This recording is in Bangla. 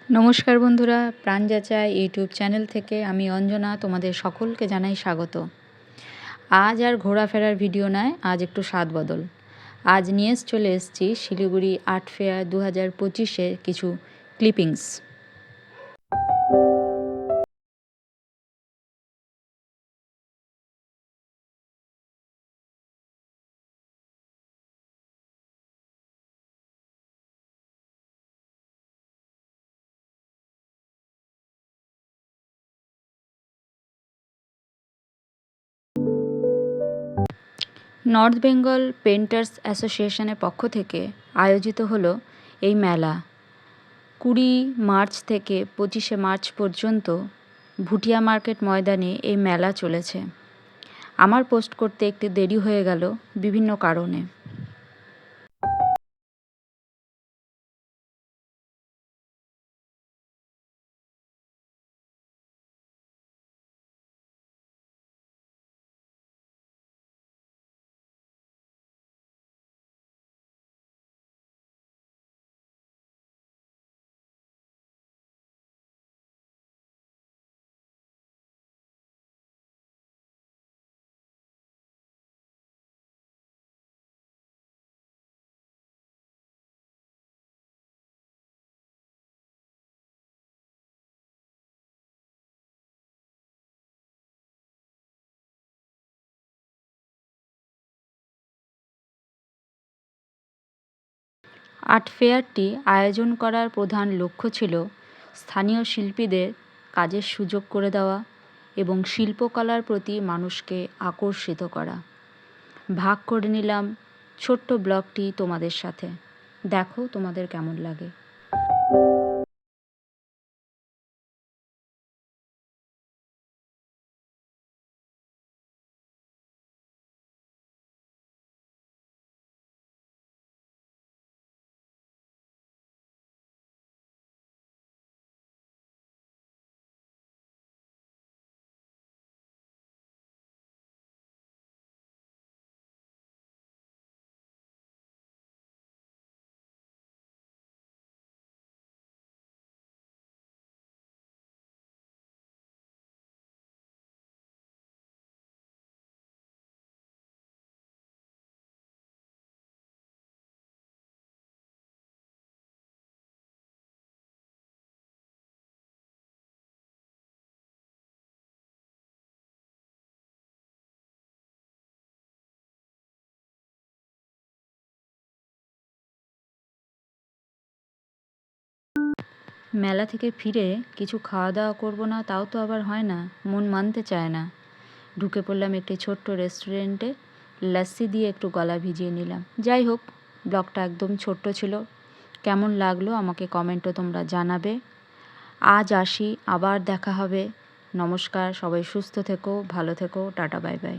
নমস্কার বন্ধুরা, প্রাণ যাচাই ইউটিউব চ্যানেল থেকে আমি অঞ্জনা তোমাদের সকলকে জানাই স্বাগত। আজ আর ঘোরাফেরার ভিডিও নয়, আজ একটু স্বাদ বদল। আজ নিয়ে চলে এসেছি শিলিগুড়ি আর্ট ফেয়ার 2025-এর কিছু ক্লিপিংস। নর্থ বেঙ্গল পেন্টার্স অ্যাসোসিয়েশনের পক্ষ থেকে আয়োজিত হলো এই মেলা। 20 মার্চ থেকে 25 মার্চ পর্যন্ত ভুটিয়া মার্কেট ময়দানে এই মেলা চলেছে। আমার পোস্ট করতে একটু দেরি হয়ে গেল বিভিন্ন কারণে। আর্ট ফেয়ারটি আয়োজন করার প্রধান লক্ষ্য ছিল স্থানীয় শিল্পীদের কাজের সুযোগ করে দেওয়া এবং শিল্পকলার প্রতি মানুষকে আকর্ষিত করা। ভাগ করে নিলাম ছোট্ট ব্লগটি তোমাদের সাথে। দেখো তোমাদের কেমন লাগে। মেলা থেকে ফিরে কিছু খাওয়া দাওয়া করবো না তাও তো আবার হয় না, মন মানতে চায় না। ঢুকে পড়লাম একটি ছোট্ট রেস্টুরেন্টে, লাস্সি দিয়ে একটু গলা ভিজিয়ে নিলাম। যাই হোক, ব্লগটা একদম ছোট্ট ছিল। কেমন লাগলো আমাকে কমেন্টে তোমরা জানাবে। আজ আসি, আবার দেখা হবে। নমস্কার, সবাই সুস্থ থেকো, ভালো থেকো, টাটা, বাই বাই।